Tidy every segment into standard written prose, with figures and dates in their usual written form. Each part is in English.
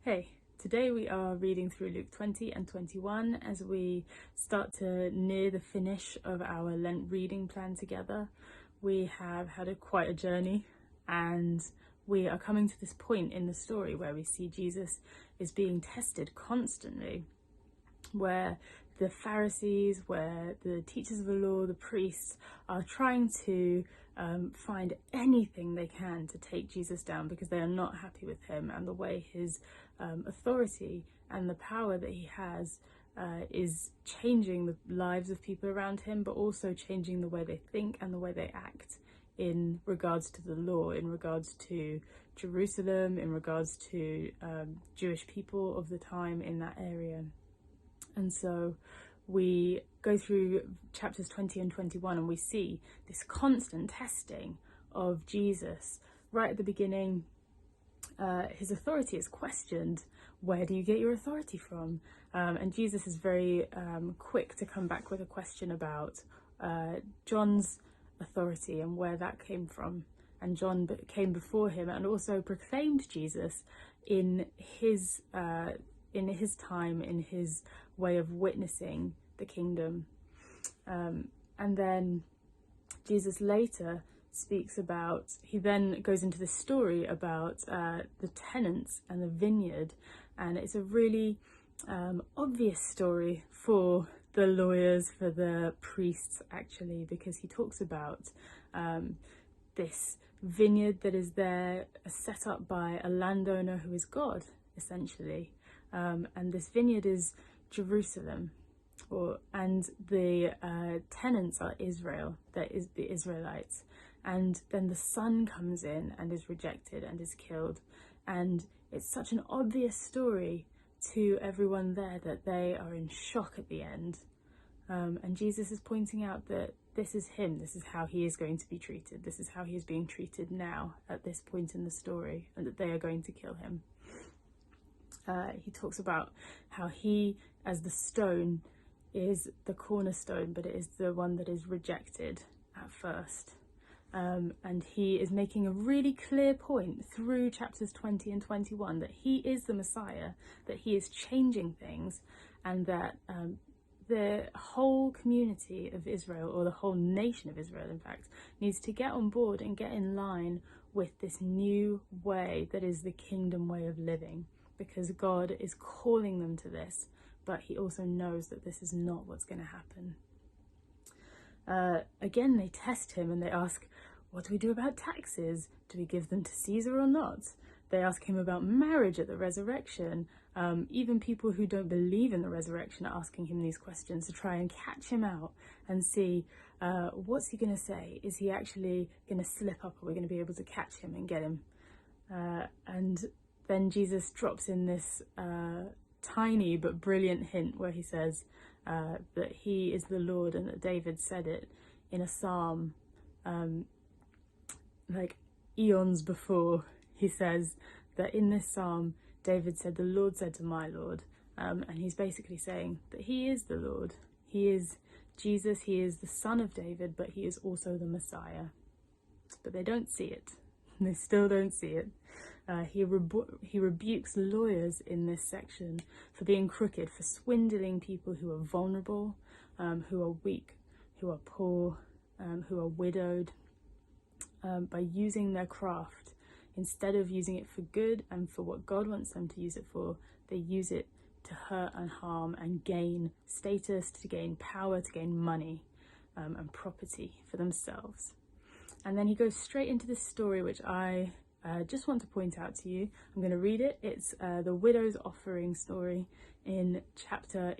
Hey, today we are reading through Luke 20 and 21 as we start to near the finish of our Lent reading plan together. We have had quite a journey, and we are coming to this point in the story where we see Jesus is being tested constantly, where the Pharisees, where the teachers of the law, the priests are trying to find anything they can to take Jesus down because they are not happy with him and the way his authority and the power that he has is changing the lives of people around him, but also changing the way they think and the way they act in regards to the law, in regards to Jerusalem, in regards to Jewish people of the time in that area. And so we go through chapters 20 and 21 and we see this constant testing of Jesus. Right at the beginning, his authority is questioned. Where do you get your authority from? And Jesus is very quick to come back with a question about John's authority and where that came from. And John came before him and also proclaimed Jesus in his time, in his way of witnessing the kingdom. And then Jesus later speaks about, he then goes into the story about the tenants and the vineyard, and it's a really obvious story for the lawyers, for the priests actually, because he talks about this vineyard that is there set up by a landowner who is God, essentially. And this vineyard is Jerusalem, and the tenants are Israel, that is the Israelites. And then the son comes in and is rejected and is killed. And it's such an obvious story to everyone there that they are in shock at the end. And Jesus is pointing out that this is him, this is how he is going to be treated, this is how he is being treated now at this point in the story, and that they are going to kill him. He talks about how he, as the stone, is the cornerstone, but it is the one that is rejected at first. And he is making a really clear point through chapters 20 and 21 that he is the Messiah, that he is changing things, and that the whole community of Israel, or the whole nation of Israel, in fact, needs to get on board and get in line with this new way that is the kingdom way of living. Because God is calling them to this, but he also knows that this is not what's going to happen. Again, they test him and they ask, what do we do about taxes? Do we give them to Caesar or not? They ask him about marriage at the resurrection. Even people who don't believe in the resurrection are asking him these questions to try and catch him out and see what's he going to say? Is he actually going to slip up? Are we going to be able to catch him and get him? And then Jesus drops in this tiny but brilliant hint where he says that he is the Lord, and that David said it in a psalm like eons before. He says that in this psalm David said, the Lord said to my Lord, and he's basically saying that he is the Lord. He is Jesus, he is the son of David, but he is also the Messiah. But they don't see it. They still don't see it. He rebukes lawyers in this section for being crooked, for swindling people who are vulnerable, who are weak, who are poor, who are widowed, by using their craft. Instead of using it for good and for what God wants them to use it for, they use it to hurt and harm and gain status, to gain power, to gain money and property for themselves. And then he goes straight into this story, which I just want to point out to you. I'm going to read it. It's the widow's offering story in chapter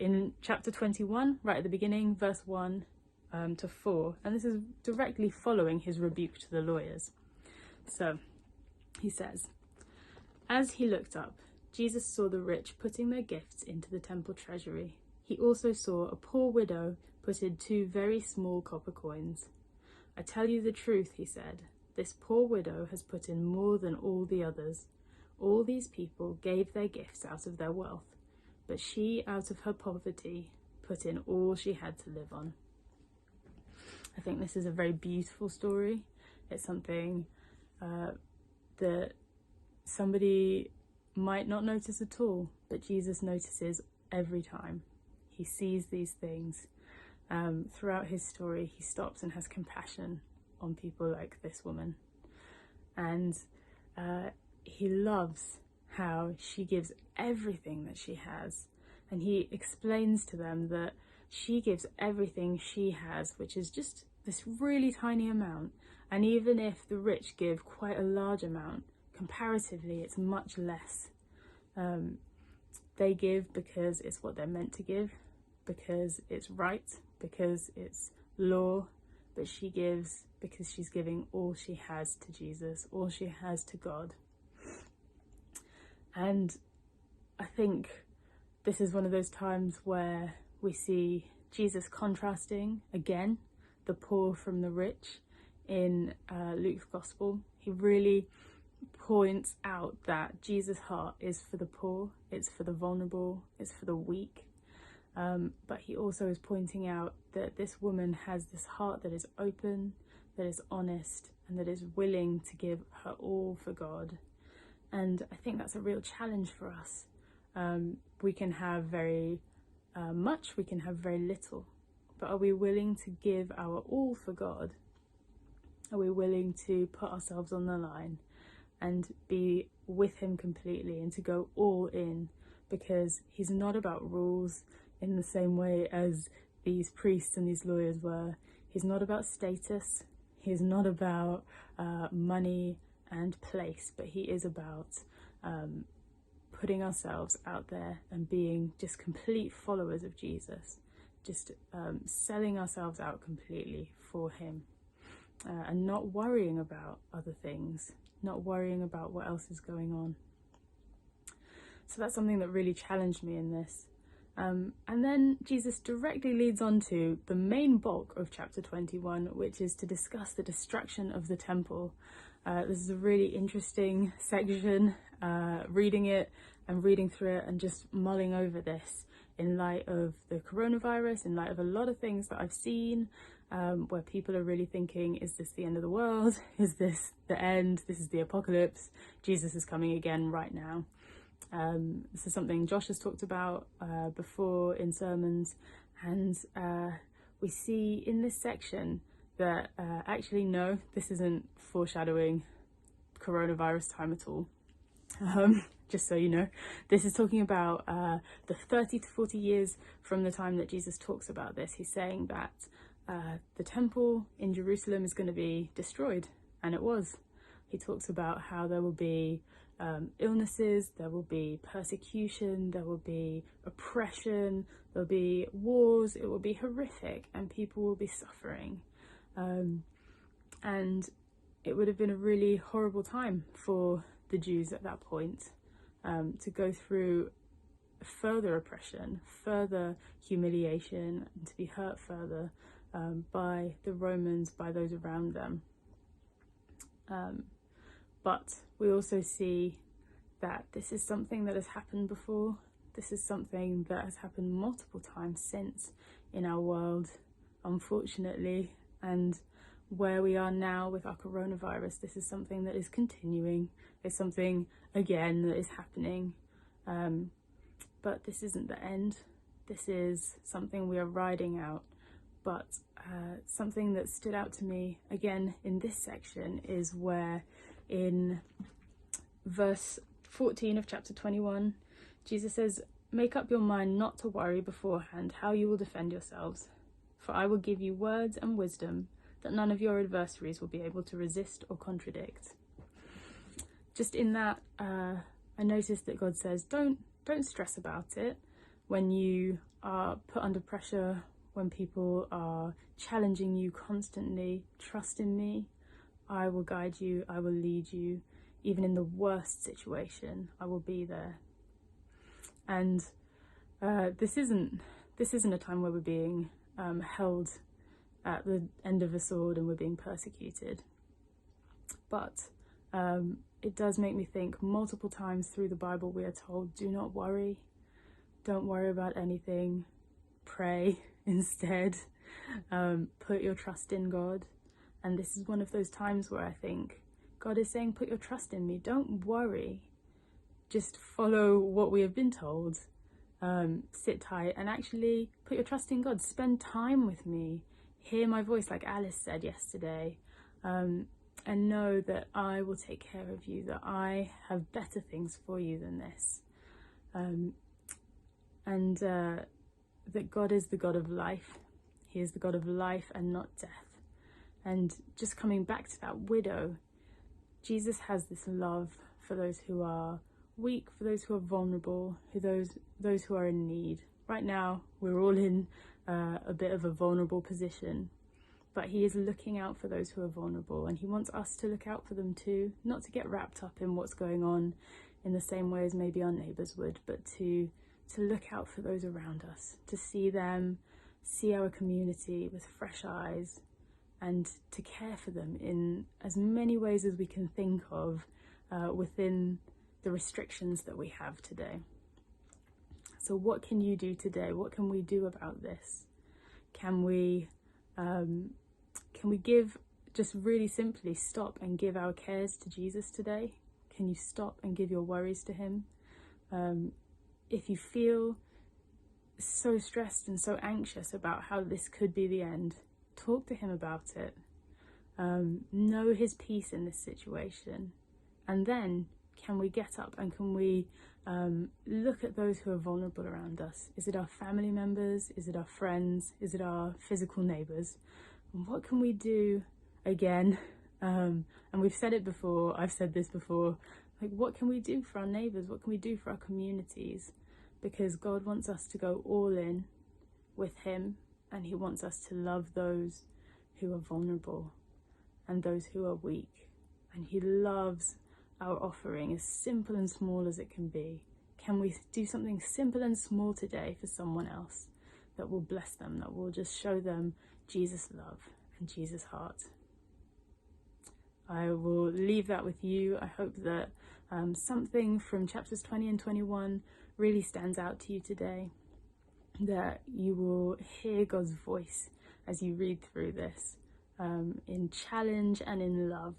21, right at the beginning, verse 1 to 4. And this is directly following his rebuke to the lawyers. So he says, as he looked up, Jesus saw the rich putting their gifts into the temple treasury. He also saw a poor widow put in 2 very small copper coins. I tell you the truth, he said, this poor widow has put in more than all the others. All these people gave their gifts out of their wealth, but she, out of her poverty, put in all she had to live on. I think this is a very beautiful story. It's something that somebody might not notice at all, but Jesus notices every time. He sees these things. Throughout his story, he stops and has compassion on people like this woman. And he loves how she gives everything that she has. And he explains to them that she gives everything she has, which is just this really tiny amount. And even if the rich give quite a large amount, comparatively it's much less. They give because it's what they're meant to give, because it's right, because it's law, but she gives because she's giving all she has to Jesus, all she has to God. And I think this is one of those times where we see Jesus contrasting again the poor from the rich in Luke's gospel. He really points out that Jesus' heart is for the poor, it's for the vulnerable, it's for the weak. But he also is pointing out that this woman has this heart that is open, that is honest, and that is willing to give her all for God. And I think that's a real challenge for us. We can have very much, we can have very little, but are we willing to give our all for God? Are we willing to put ourselves on the line and be with him completely and to go all in? Because he's not about rules in the same way as these priests and these lawyers were. He's not about status. He's not about money and place, but he is about putting ourselves out there and being just complete followers of Jesus, just selling ourselves out completely for him, and not worrying about other things, not worrying about what else is going on. So that's something that really challenged me in this. And then Jesus directly leads on to the main bulk of chapter 21, which is to discuss the destruction of the temple. This is a really interesting section, reading it and reading through it and just mulling over this in light of the coronavirus, in light of a lot of things that I've seen, where people are really thinking, is this the end of the world? Is this the end? This is the apocalypse. Jesus is coming again right now. This is something Josh has talked about before in sermons, and we see in this section that actually no, this isn't foreshadowing coronavirus time at all. Just so you know, this is talking about the 30 to 40 years from the time that Jesus talks about this. He's saying that the temple in Jerusalem is going to be destroyed, and it was. He talks about how there will be illnesses, there will be persecution, there will be oppression, there'll be wars, it will be horrific, and people will be suffering. And it would have been a really horrible time for the Jews at that point, to go through further oppression, further humiliation, and to be hurt further by the Romans, by those around them. But we also see that this is something that has happened before. This is something that has happened multiple times since in our world, unfortunately. And where we are now with our coronavirus, this is something that is continuing. It's something, again, that is happening. But this isn't the end. This is something we are riding out. But something that stood out to me, again, in this section is where in verse 14 of chapter 21, Jesus says, "Make up your mind not to worry beforehand how you will defend yourselves, for I will give you words and wisdom that none of your adversaries will be able to resist or contradict." Just in that, I noticed that God says, don't stress about it when you are put under pressure, when people are challenging you constantly. Trust in me. I will guide you, I will lead you. Even in the worst situation, I will be there. And this isn't a time where we're being held at the end of a sword and we're being persecuted. But it does make me think multiple times through the Bible we are told, do not worry, don't worry about anything, pray instead, put your trust in God. And this is one of those times where I think God is saying, put your trust in me, don't worry, just follow what we have been told. Sit tight and actually put your trust in God. Spend time with me. Hear my voice, like Alice said yesterday. And know that I will take care of you, that I have better things for you than this. And that God is the God of life. He is the God of life and not death. And just coming back to that widow, Jesus has this love for those who are weak, for those who are vulnerable, those who are in need. Right now, we're all in a bit of a vulnerable position, but he is looking out for those who are vulnerable, and he wants us to look out for them too, not to get wrapped up in what's going on in the same way as maybe our neighbours would, but to look out for those around us, to see them, see our community with fresh eyes, and to care for them in as many ways as we can think of within the restrictions that we have today. So what can you do today? What can we do about this? Can we give, just really simply stop and give our cares to Jesus today? Can you stop and give your worries to him? If you feel so stressed and so anxious about how this could be the end, talk to him about it. Know his peace in this situation. And then can we get up and can we look at those who are vulnerable around us? Is it our family members? Is it our friends? Is it our physical neighbours? And what can we do again? And we've said it before, I've said this before, like what can we do for our neighbours? What can we do for our communities? Because God wants us to go all in with him, and he wants us to love those who are vulnerable and those who are weak. And he loves our offering, as simple and small as it can be. Can we do something simple and small today for someone else that will bless them, that will just show them Jesus' love and Jesus' heart? I will leave that with you. I hope that something from chapters 20 and 21 really stands out to you today, that you will hear God's voice as you read through this, in challenge and in love.